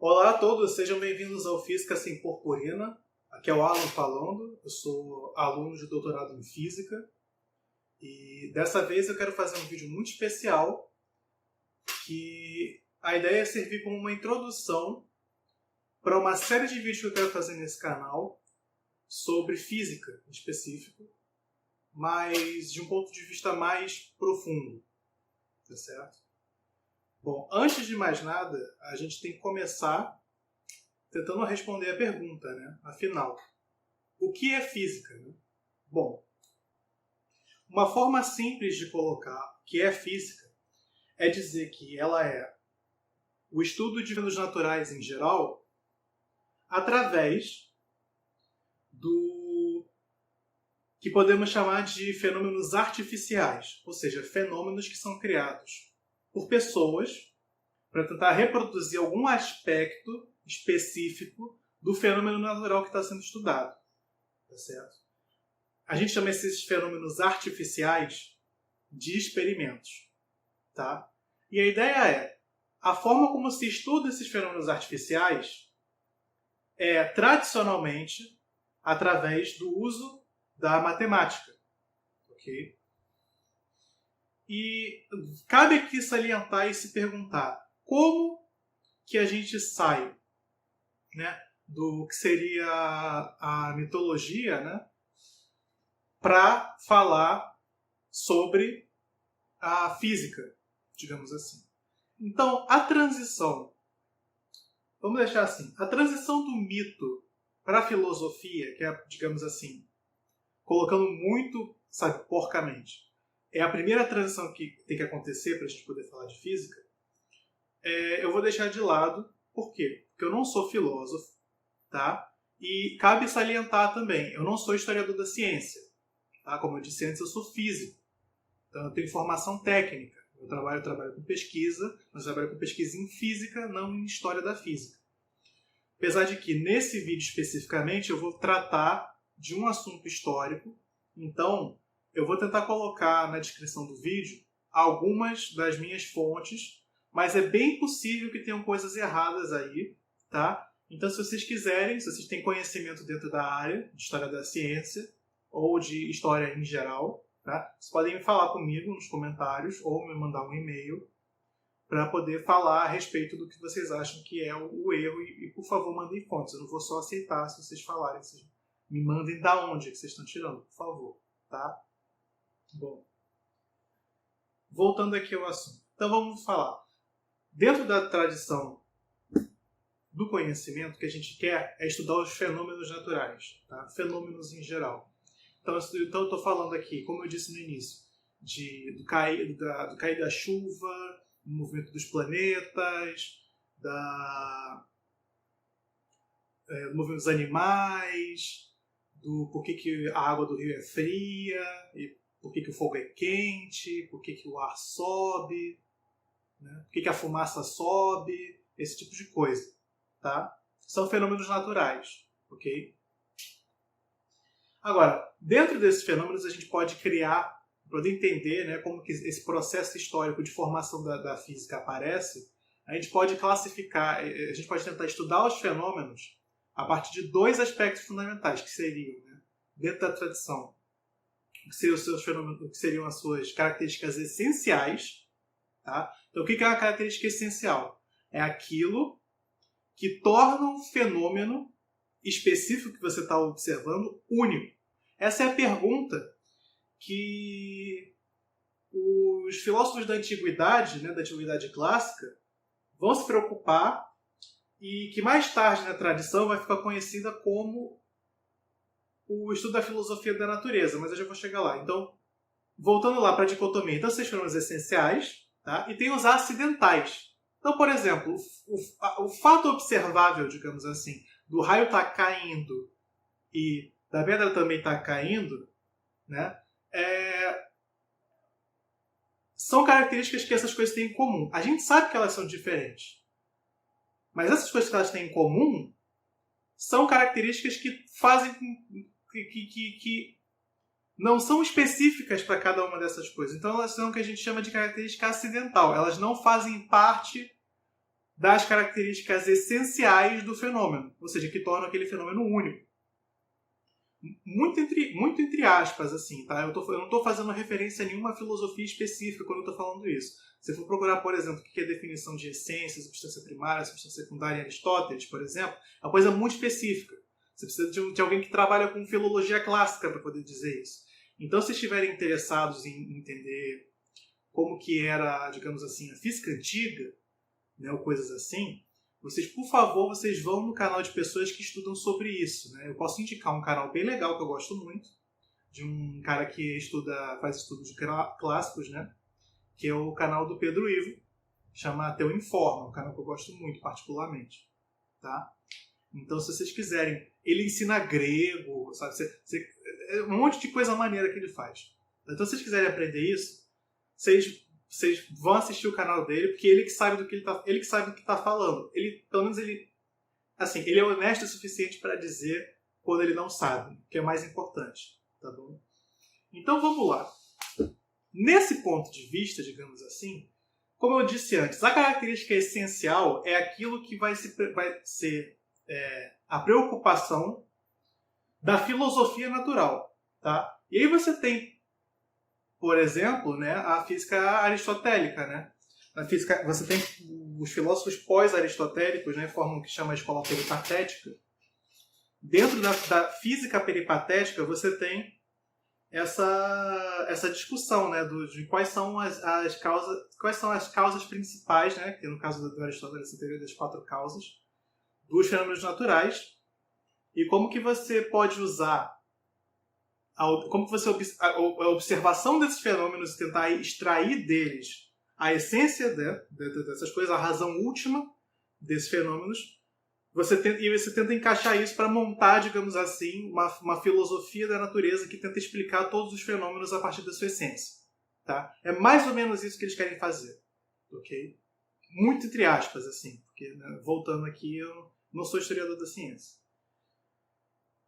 Olá a todos, sejam bem-vindos ao Física Sem Purpurina. Aqui é o Alan falando, eu sou aluno de doutorado em Física e dessa vez eu quero fazer um vídeo muito especial que a ideia é servir como uma introdução para uma série de vídeos que eu quero fazer nesse canal sobre física em específico, mas de um ponto de vista mais profundo, tá certo? Bom, antes de mais nada, a gente tem que começar tentando responder a pergunta, né? Afinal, o que é física? Né? Bom, uma forma simples de colocar o que é física é dizer que ela é o estudo de fenômenos naturais em geral através do que podemos chamar de fenômenos artificiais, ou seja, fenômenos que são criados por pessoas para tentar reproduzir algum aspecto específico do fenômeno natural que está sendo estudado. Tá certo? A gente chama esses fenômenos artificiais de experimentos. Tá? E a ideia é, a forma como se estuda esses fenômenos artificiais é, tradicionalmente, através do uso da matemática. Ok? E cabe aqui salientar e se perguntar como que a gente sai, né, do que seria a mitologia, né, para falar sobre a física, digamos assim. Então, a transição, vamos deixar assim, a transição do mito para a filosofia, que é, digamos assim, colocando muito, sabe, porcamente, é a primeira transição que tem que acontecer para a gente poder falar de física, eu vou deixar de lado. Por quê? Porque eu não sou filósofo, tá? E cabe salientar também, eu não sou historiador da ciência. Tá? Como eu disse antes, eu sou físico. Então eu tenho formação técnica. Eu trabalho com pesquisa, mas eu trabalho com pesquisa em física, não em história da física. Apesar de que nesse vídeo especificamente eu vou tratar de um assunto histórico, então eu vou tentar colocar na descrição do vídeo algumas das minhas fontes, mas é bem possível que tenham coisas erradas aí, tá? Então, se vocês quiserem, se vocês têm conhecimento dentro da área de história da ciência ou de história em geral, tá? Vocês podem me falar comigo nos comentários ou me mandar um e-mail para poder falar a respeito do que vocês acham que é o erro e, por favor, mandem fontes. Eu não vou só aceitar se vocês falarem. Vocês me mandem da onde que vocês estão tirando, por favor, tá? Bom, voltando aqui ao assunto. Então, vamos falar. Dentro da tradição do conhecimento, que a gente quer é estudar os fenômenos naturais, tá? Fenômenos em geral. Então eu estou falando aqui, como eu disse no início, do cair da chuva, do movimento dos planetas, do movimento dos animais, do porquê que a água do rio é fria, e porquê que o fogo é quente, porquê que o ar sobe, né? Porquê que a fumaça sobe, esse tipo de coisa. Tá? São fenômenos naturais, ok? Agora, dentro desses fenômenos a gente pode criar, para entender, né, como que esse processo histórico de formação da física aparece, a gente pode classificar, a gente pode tentar estudar os fenômenos a partir de dois aspectos fundamentais, que seriam, né, dentro da tradição, o que seriam os seus fenômenos, o que seriam as suas características essenciais. Tá? Então, o que é uma característica essencial? É aquilo que torna um fenômeno específico que você está observando único. Essa é a pergunta que os filósofos da antiguidade, né, da antiguidade clássica, vão se preocupar e que mais tarde na tradição vai ficar conhecida como o estudo da filosofia da natureza, mas eu já vou chegar lá. Então, voltando lá para a dicotomia, então, esses fenômenos essenciais, tá? E tem os acidentais. Então, por exemplo, o fato observável, digamos assim, do raio estar caindo e da pedra também estar caindo, né, são características que essas coisas têm em comum. A gente sabe que elas são diferentes. Mas essas coisas que elas têm em comum são características que fazem que não são específicas para cada uma dessas coisas. Então elas são o que a gente chama de característica acidental. Elas não fazem parte das características essenciais do fenômeno, ou seja, que tornam aquele fenômeno único. Muito entre aspas, assim, tá? Eu não estou fazendo referência a nenhuma filosofia específica quando eu estou falando isso. Se for procurar, por exemplo, o que é a definição de essência, substância primária, substância secundária em Aristóteles, por exemplo, é uma coisa muito específica. Você precisa de alguém que trabalha com filologia clássica para poder dizer isso. Então, se estiverem interessados em entender como que era, digamos assim, a física antiga, né, ou coisas assim, vocês, por favor, vocês vão no canal de pessoas que estudam sobre isso. Né? Eu posso indicar um canal bem legal que eu gosto muito, de um cara que faz estudos clássicos, né? Que é o canal do Pedro Ivo, chama Ateu Informa, um canal que eu gosto muito, particularmente. Tá? Então, se vocês quiserem, ele ensina grego, sabe? Um monte de coisa maneira que ele faz. Então, se vocês quiserem aprender isso, vocês vão assistir o canal dele, porque ele que sabe do que ele que sabe do que está falando. Pelo menos ele é honesto o suficiente para dizer quando ele não sabe, que é mais importante, tá bom? Então vamos lá. Nesse ponto de vista, digamos assim, como eu disse antes, a característica essencial é aquilo que vai ser a preocupação da filosofia natural, tá? E aí você tem, por exemplo, né, a física aristotélica, né? Na física, você tem os filósofos pós-aristotélicos, né, formam o que chama a escola peripatética. Dentro da física peripatética, você tem essa discussão, né, de quais são as causas principais, né, que no caso do Aristóteles se teoria das 4 causas dos fenômenos naturais, e como que você pode usar a observação desses fenômenos e tentar extrair deles a essência dessas coisas, a razão última desses fenômenos. Você tenta encaixar isso para montar, digamos assim, uma filosofia da natureza que tenta explicar todos os fenômenos a partir da sua essência. Tá? É mais ou menos isso que eles querem fazer. Okay? Muito entre aspas, assim, porque, né, voltando aqui, eu não sou historiador da ciência.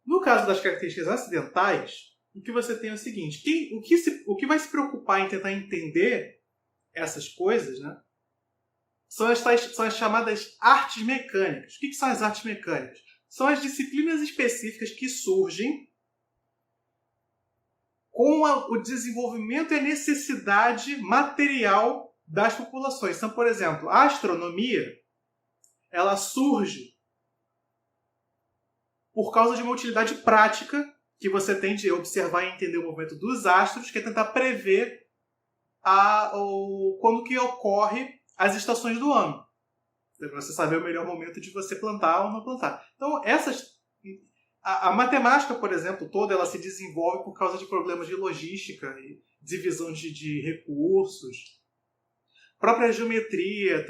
No caso das características acidentais, o que você tem é o seguinte: o que vai se preocupar em tentar entender essas coisas, né, são as chamadas artes mecânicas. O que são as artes mecânicas? São as disciplinas específicas que surgem com o desenvolvimento e a necessidade material das populações. Então, por exemplo, a astronomia, ela surge por causa de uma utilidade prática que você tem de observar e entender o movimento dos astros, que é tentar prever quando que ocorre as estações do ano. Para você saber o melhor momento de você plantar ou não plantar. Então, a matemática, por exemplo, toda ela se desenvolve por causa de problemas de logística e divisão de recursos. A própria geometria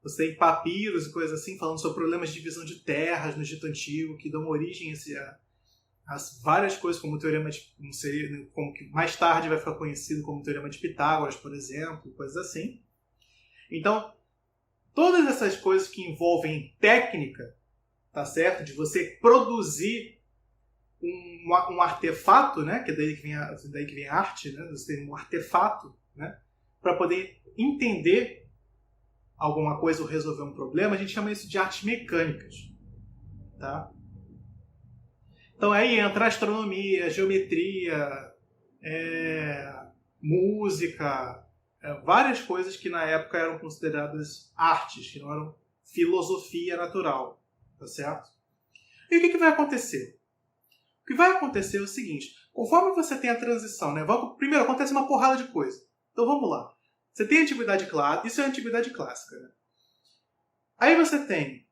você tem papiros e coisas assim, falando sobre problemas de divisão de terras no Egito Antigo, que dão origem a várias coisas, como o teorema como que mais tarde vai ficar conhecido como o teorema de Pitágoras, por exemplo, coisas assim. Então, todas essas coisas que envolvem técnica, tá certo? De você produzir um artefato, né? Que é daí que vem a arte, né? Você tem um artefato, né? Para poder entender alguma coisa ou resolver um problema, a gente chama isso de artes mecânicas, tá? Então aí entra astronomia, geometria, música, várias coisas que na época eram consideradas artes, que não eram filosofia natural, tá certo? E o que vai acontecer? O que vai acontecer é o seguinte: conforme você tem a transição, né? Primeiro acontece uma porrada de coisa. Então vamos lá. Você tem a antiguidade clássica, isso é a antiguidade clássica, né? Aí você tem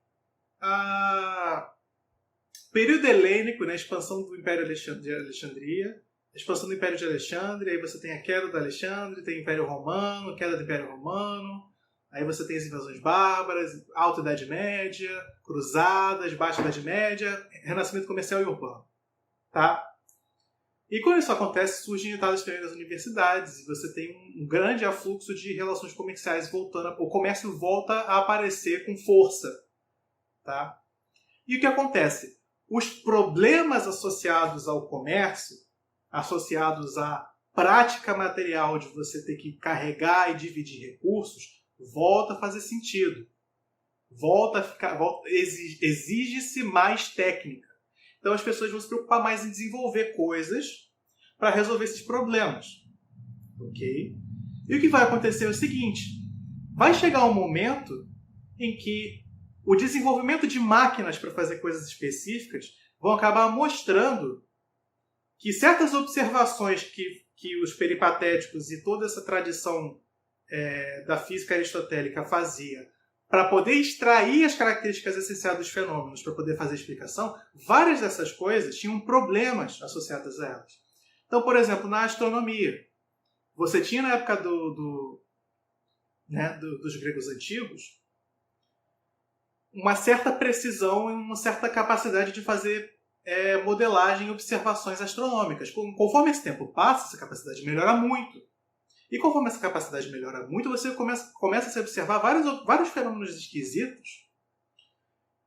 período helênico, né? A expansão do Império de Alexandria, a expansão do Império de Alexandre, aí você tem a queda do Alexandre, tem o Império Romano, queda do Império Romano, aí você tem as invasões bárbaras, Alta Idade Média, Cruzadas, Baixa Idade Média, Renascimento Comercial e Urbano. Tá? E quando isso acontece, surgem as primeiras universidades, e você tem um grande afluxo de relações comerciais voltando, o comércio volta a aparecer com força. Tá? E o que acontece? Os problemas associados ao comércio, associados à prática material de você ter que carregar e dividir recursos, volta a fazer sentido. exige-se mais técnica. Então as pessoas vão se preocupar mais em desenvolver coisas para resolver esses problemas. Ok? E o que vai acontecer é o seguinte: vai chegar um momento em que o desenvolvimento de máquinas para fazer coisas específicas vão acabar mostrando que certas observações que os peripatéticos e toda essa tradição da física aristotélica fazia para poder extrair as características essenciais dos fenômenos, para poder fazer explicação, várias dessas coisas tinham problemas associados a elas. Então, por exemplo, na astronomia, você tinha na época dos gregos antigos uma certa precisão e uma certa capacidade de fazer modelagem e observações astronômicas. Conforme esse tempo passa, essa capacidade melhora muito. E conforme essa capacidade melhora muito, você começa a se observar vários fenômenos esquisitos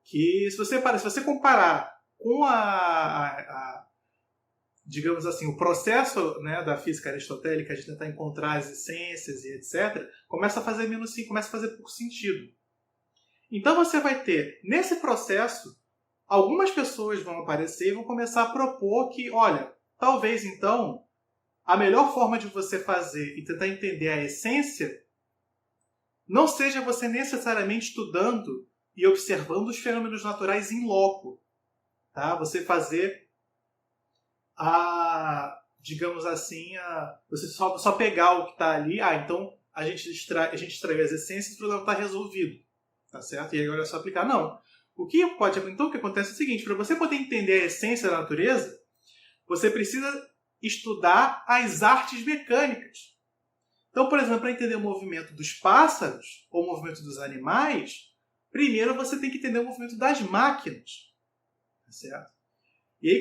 que, se você comparar com digamos assim, o processo, né, da física aristotélica de tentar encontrar as essências e etc., começa a fazer pouco sentido. Então você vai ter, nesse processo, algumas pessoas vão aparecer e vão começar a propor que, olha, talvez então a melhor forma de você fazer e tentar entender a essência não seja você necessariamente estudando e observando os fenômenos naturais in loco. Tá? Você fazer digamos assim, você só pegar o que está ali, então a gente extraiu as essências e o problema está resolvido. Tá certo? E agora é só aplicar. Não. Então o que acontece é o seguinte: para você poder entender a essência da natureza, você precisa estudar as artes mecânicas. Então, por exemplo, para entender o movimento dos pássaros ou o movimento dos animais, primeiro você tem que entender o movimento das máquinas. Tá certo? E aí,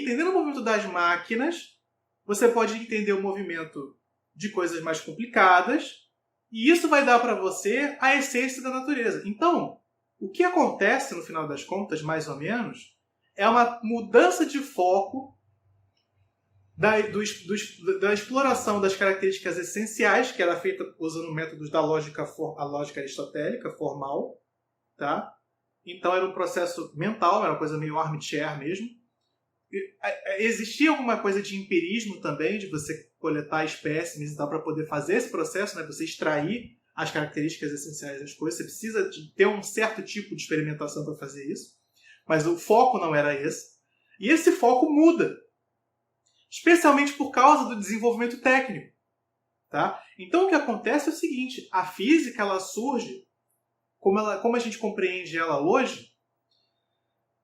entendendo o movimento das máquinas, você pode entender o movimento de coisas mais complicadas, e isso vai dar para você a essência da natureza. Então, o que acontece, no final das contas, mais ou menos, é uma mudança de foco da exploração das características essenciais, que era feita usando métodos da lógica aristotélica, formal. Tá? Então era um processo mental, era uma coisa meio armchair mesmo. Existia alguma coisa de empirismo também, de você coletar espécimes e tal para poder fazer esse processo, né? Você extrair as características essenciais das coisas. Você precisa ter um certo tipo de experimentação para fazer isso. Mas o foco não era esse. E esse foco muda, especialmente por causa do desenvolvimento técnico. Tá? Então o que acontece é o seguinte: a física ela surge, como a gente compreende ela hoje,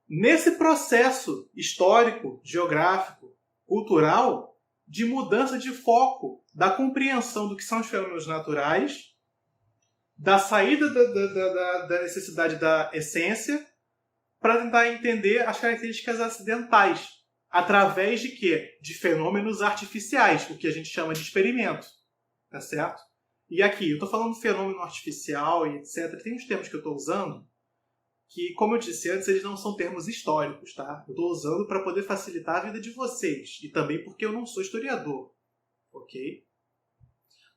nesse processo histórico, geográfico, cultural, de mudança de foco, da compreensão do que são os fenômenos naturais, da saída da necessidade da essência, para tentar entender as características acidentais, através de quê? De fenômenos artificiais, o que a gente chama de experimento. Tá certo? E aqui, eu estou falando de fenômeno artificial e etc. Tem uns termos que eu estou usando que, como eu disse antes, eles não são termos históricos, tá? Eu estou usando para poder facilitar a vida de vocês. E também porque eu não sou historiador. Ok?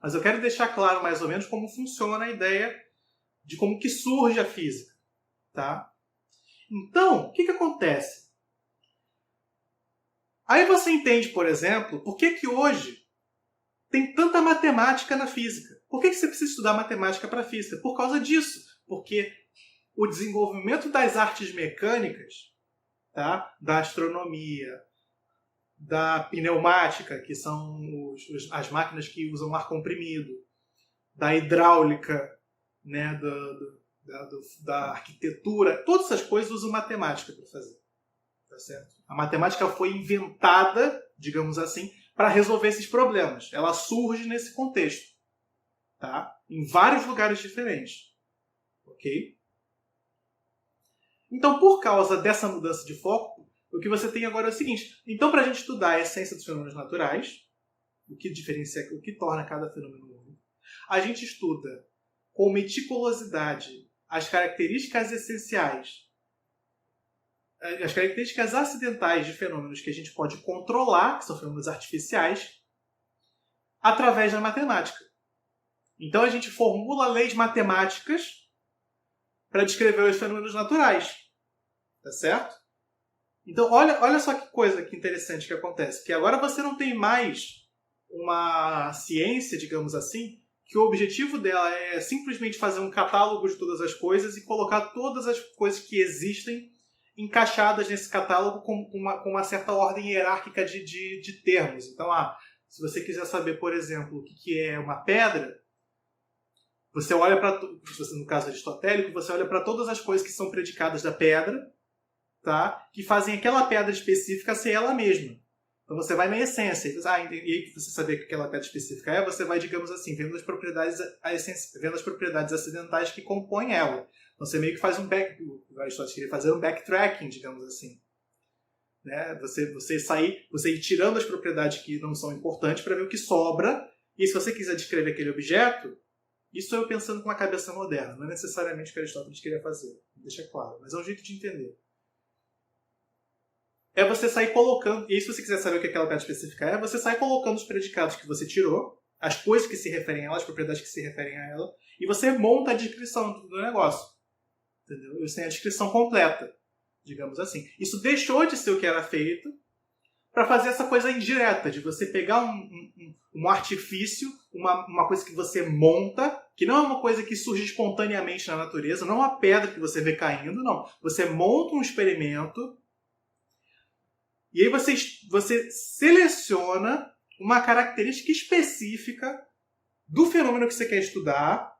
Mas eu quero deixar claro mais ou menos como funciona a ideia de como que surge a física. Tá? Então, o que acontece? Aí você entende, por exemplo, por que hoje tem tanta matemática na física. Por que você precisa estudar matemática para a física? Por causa disso. Porque o desenvolvimento das artes mecânicas, tá? Da astronomia, da pneumática, que são as máquinas que usam ar comprimido, da hidráulica, né? Da arquitetura, todas essas coisas usam matemática para fazer. Tá certo? A matemática foi inventada, digamos assim, para resolver esses problemas. Ela surge nesse contexto. Tá? Em vários lugares diferentes. Ok? Então, por causa dessa mudança de foco, o que você tem agora é o seguinte. Então, para a gente estudar a essência dos fenômenos naturais, o que diferencia, o que torna cada fenômeno único, a gente estuda com meticulosidade as características essenciais, as características acidentais de fenômenos que a gente pode controlar, que são fenômenos artificiais, através da matemática. Então a gente formula leis matemáticas para descrever os fenômenos naturais. Tá certo? Então, olha só que coisa que interessante que acontece. Que agora você não tem mais uma ciência, digamos assim, que o objetivo dela é simplesmente fazer um catálogo de todas as coisas e colocar todas as coisas que existem encaixadas nesse catálogo com uma certa ordem hierárquica de termos. Então, se você quiser saber, por exemplo, o que é uma pedra, você olha para, no caso aristotélico, você olha para todas as coisas que são predicadas da pedra, tá? Que fazem aquela pedra específica ser ela mesma. Então você vai na essência. E aí você saber que aquela pedra específica é, você vai, digamos assim, vendo as propriedades acidentais que compõem ela. Então você meio que faz o Aristóteles queria fazer um backtracking, digamos assim. Né? Você ir tirando as propriedades que não são importantes para ver o que sobra. E se você quiser descrever aquele objeto, isso eu pensando com uma cabeça moderna, não é necessariamente o que Aristóteles queria fazer. Deixa claro, mas é um jeito de entender. É você sair colocando, e se você quiser saber o que aquela pedra específica é, você sai colocando os predicados que você tirou, as coisas que se referem a ela, as propriedades que se referem a ela, e você monta a descrição do negócio. Entendeu? Você tem a descrição completa, digamos assim. Isso deixou de ser o que era feito para fazer essa coisa indireta, de você pegar um artifício, uma coisa que você monta, que não é uma coisa que surge espontaneamente na natureza, não é uma pedra que você vê caindo, não. Você monta um experimento. E aí você seleciona uma característica específica do fenômeno que você quer estudar,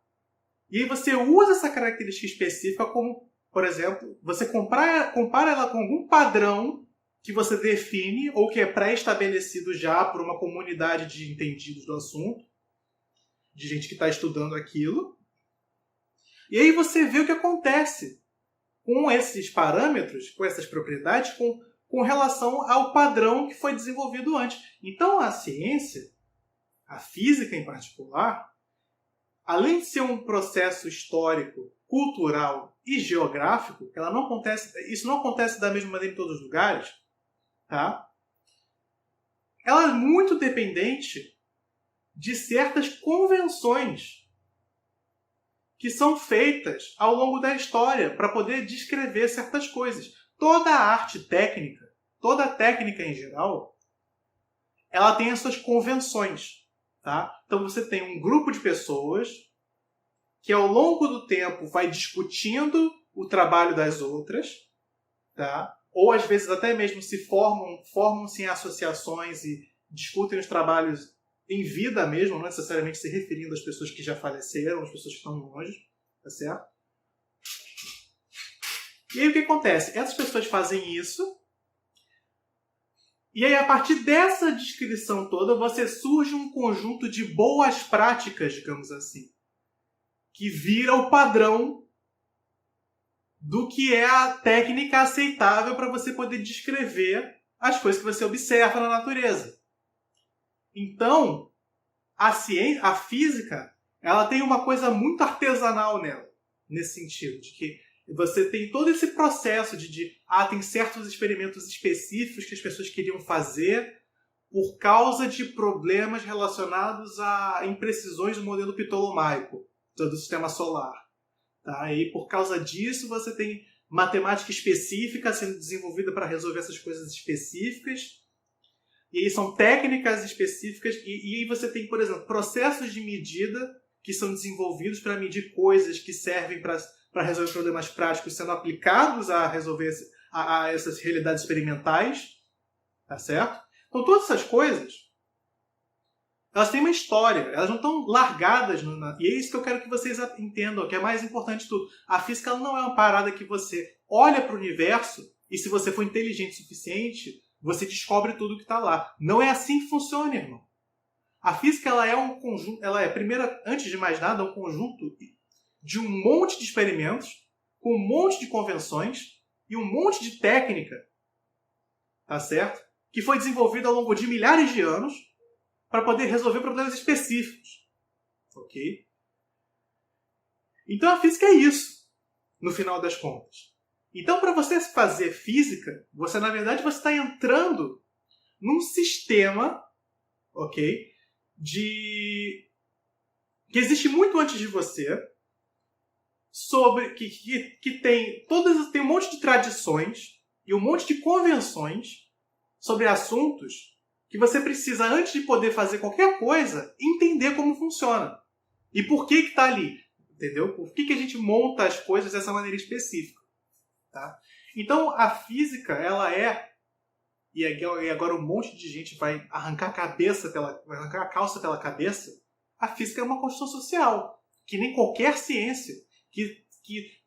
e aí você usa essa característica específica como, por exemplo, você compara ela com algum padrão que você define ou que é pré-estabelecido já por uma comunidade de entendidos do assunto, de gente que está estudando aquilo. E aí você vê o que acontece com esses parâmetros, com essas propriedades, com relação ao padrão que foi desenvolvido antes. Então, a ciência, a física em particular, além de ser um processo histórico, cultural e geográfico, isso não acontece da mesma maneira em todos os lugares, tá? Ela é muito dependente de certas convenções que são feitas ao longo da história para poder descrever certas coisas. Toda a arte técnica, toda a técnica em geral, ela tem as suas convenções. Tá? Então você tem um grupo de pessoas que ao longo do tempo vai discutindo o trabalho das outras, tá? Ou às vezes até mesmo formam-se em associações e discutem os trabalhos em vida mesmo, não necessariamente se referindo às pessoas que já faleceram, às pessoas que estão longe, tá certo? E aí o que acontece? Essas pessoas fazem isso, e aí a partir dessa descrição toda, você surge um conjunto de boas práticas, digamos assim, que vira o padrão do que é a técnica aceitável para você poder descrever as coisas que você observa na natureza. Então, a física, ela tem uma coisa muito artesanal nela, nesse sentido, de que você tem todo esse processo tem certos experimentos específicos que as pessoas queriam fazer por causa de problemas relacionados a imprecisões do modelo ptolomaico do sistema solar. Tá? E por causa disso você tem matemática específica sendo desenvolvida para resolver essas coisas específicas. E aí são técnicas específicas. E aí você tem, por exemplo, processos de medida que são desenvolvidos para medir coisas que servem para resolver problemas práticos sendo aplicados a resolver a essas realidades experimentais. Tá certo? Então todas essas coisas, elas têm uma história, elas não estão largadas. E é isso que eu quero que vocês entendam, que é mais importante de tudo. A física ela não é uma parada que você olha para o universo e se você for inteligente o suficiente, você descobre tudo que está lá. Não é assim que funciona, irmão. A física ela é um conjunto, primeiro, antes de mais nada, um conjunto de um monte de experimentos, com um monte de convenções e um monte de técnica, tá certo? Que foi desenvolvida ao longo de milhares de anos para poder resolver problemas específicos. Ok? Então a física é isso, no final das contas. Então, para você fazer física, na verdade, você está entrando num sistema, ok? Que existe muito antes de você, que tem um monte de tradições e um monte de convenções sobre assuntos que você precisa, antes de poder fazer qualquer coisa, entender como funciona. E por que está ali. Entendeu? Por que a gente monta as coisas dessa maneira específica. Tá? Então, a física, ela é... E agora um monte de gente vai arrancar a calça pela cabeça. A física é uma construção social. Que nem qualquer ciência. Que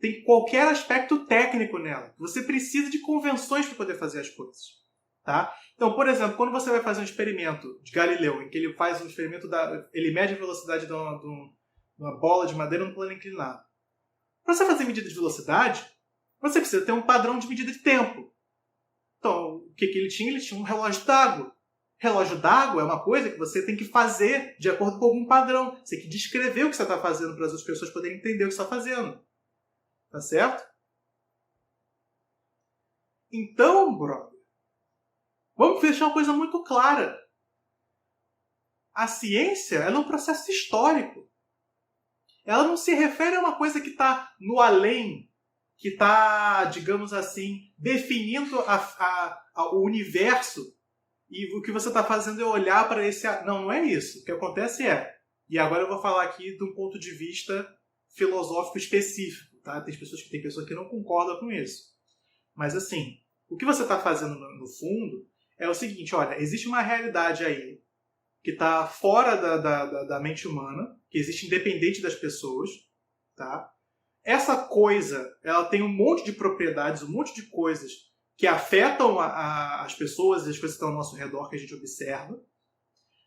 tem qualquer aspecto técnico nela. Você precisa de convenções para poder fazer as coisas. Tá? Então, por exemplo, quando você vai fazer um experimento de Galileu, em que ele faz um experimento, ele mede a velocidade de uma bola de madeira num plano inclinado. Para você fazer medida de velocidade, você precisa ter um padrão de medida de tempo. Então, o que ele tinha? Ele tinha um relógio d'água. Relógio d'água é uma coisa que você tem que fazer de acordo com algum padrão. Você tem que descrever o que você está fazendo para as outras pessoas poderem entender o que você está fazendo. Tá certo? Então, brother, vamos deixar uma coisa muito clara. A ciência ela é um processo histórico. Ela não se refere a uma coisa que está no além, que está, digamos assim, definindo o universo. E o que você está fazendo é olhar para esse... Não, não é isso. O que acontece é... E agora eu vou falar aqui de um ponto de vista filosófico específico. Tá? Tem pessoas que não concordam com isso. Mas assim, o que você está fazendo no fundo é o seguinte, olha, existe uma realidade aí que está fora da mente humana, que existe independente das pessoas, tá? Essa coisa, ela tem um monte de propriedades, um monte de coisas que afetam as pessoas e as coisas que estão ao nosso redor, que a gente observa.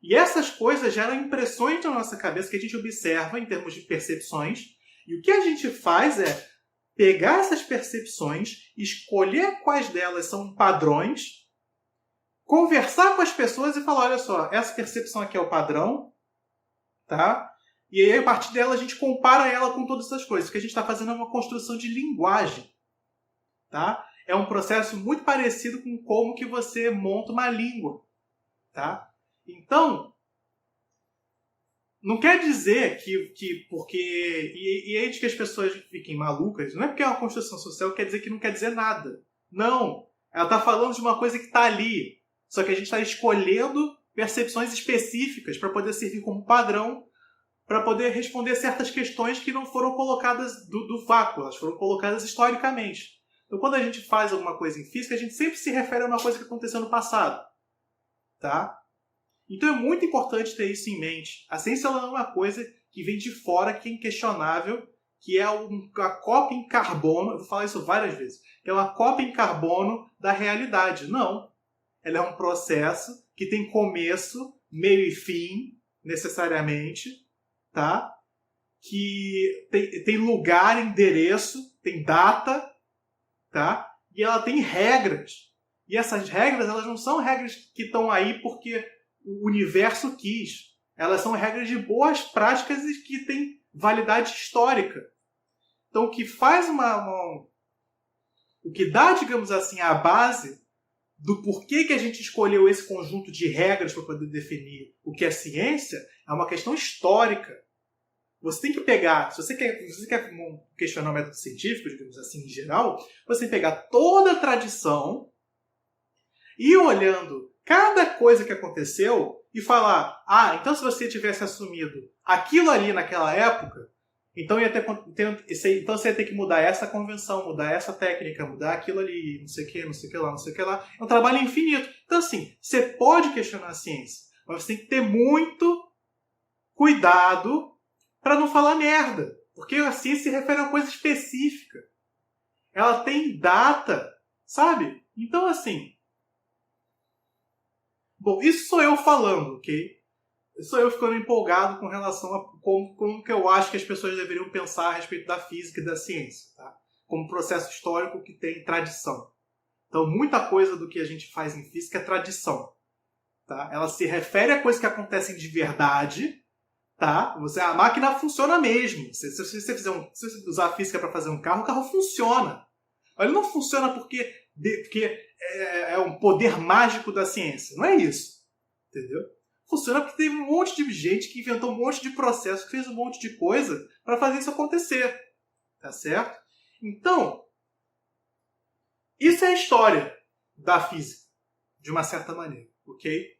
E essas coisas geram impressões na nossa cabeça que a gente observa em termos de percepções. E o que a gente faz é pegar essas percepções, escolher quais delas são padrões, conversar com as pessoas e falar, olha só, essa percepção aqui é o padrão, tá? E aí, a partir dela, a gente compara ela com todas essas coisas. O que a gente está fazendo é uma construção de linguagem, tá? É um processo muito parecido com como que você monta uma língua, tá? Então, não quer dizer que porque... E antes que as pessoas fiquem malucas, não é porque é uma construção social, quer dizer que não quer dizer nada. Não! Ela está falando de uma coisa que está ali. Só que a gente está escolhendo percepções específicas para poder servir como padrão, para poder responder certas questões que não foram colocadas do vácuo, elas foram colocadas historicamente. Então, quando a gente faz alguma coisa em física, a gente sempre se refere a uma coisa que aconteceu no passado. Tá? Então é muito importante ter isso em mente. A ciência ela não é uma coisa que vem de fora, que é inquestionável, que é a cópia em carbono, eu vou falar isso várias vezes, que é uma cópia em carbono da realidade. Não. Ela é um processo que tem começo, meio e fim, necessariamente, tá? Que tem lugar, endereço, tem data, tá? E ela tem regras. E essas regras, elas não são regras que estão aí porque o universo quis. Elas são regras de boas práticas e que têm validade histórica. Então, o que faz o que dá, digamos assim, a base do porquê que a gente escolheu esse conjunto de regras para poder definir o que é ciência é uma questão histórica. Você tem que pegar, se você quer questionar o método científico, digamos assim, em geral, você tem que pegar toda a tradição e ir olhando cada coisa que aconteceu e falar, então se você tivesse assumido aquilo ali naquela época, então então você ia ter que mudar essa convenção, mudar essa técnica, mudar aquilo ali, não sei o que, não sei o que lá, não sei o que lá. É um trabalho infinito. Então assim, você pode questionar a ciência, mas você tem que ter muito cuidado para não falar merda. Porque a ciência se refere a uma coisa específica. Ela tem data, sabe? Então, assim... Bom, isso sou eu falando, ok? Isso sou eu ficando empolgado com relação a como que eu acho que as pessoas deveriam pensar a respeito da física e da ciência, tá? Como processo histórico que tem tradição. Então, muita coisa do que a gente faz em física é tradição. Tá? Ela se refere a coisas que acontecem de verdade... Tá? A máquina funciona mesmo. Se você usar a física para fazer um carro, o carro funciona. Ele não funciona porque é um poder mágico da ciência. Não é isso. Entendeu? Funciona porque teve um monte de gente que inventou um monte de processo, que fez um monte de coisa para fazer isso acontecer. Tá certo? Então, isso é a história da física, de uma certa maneira, ok?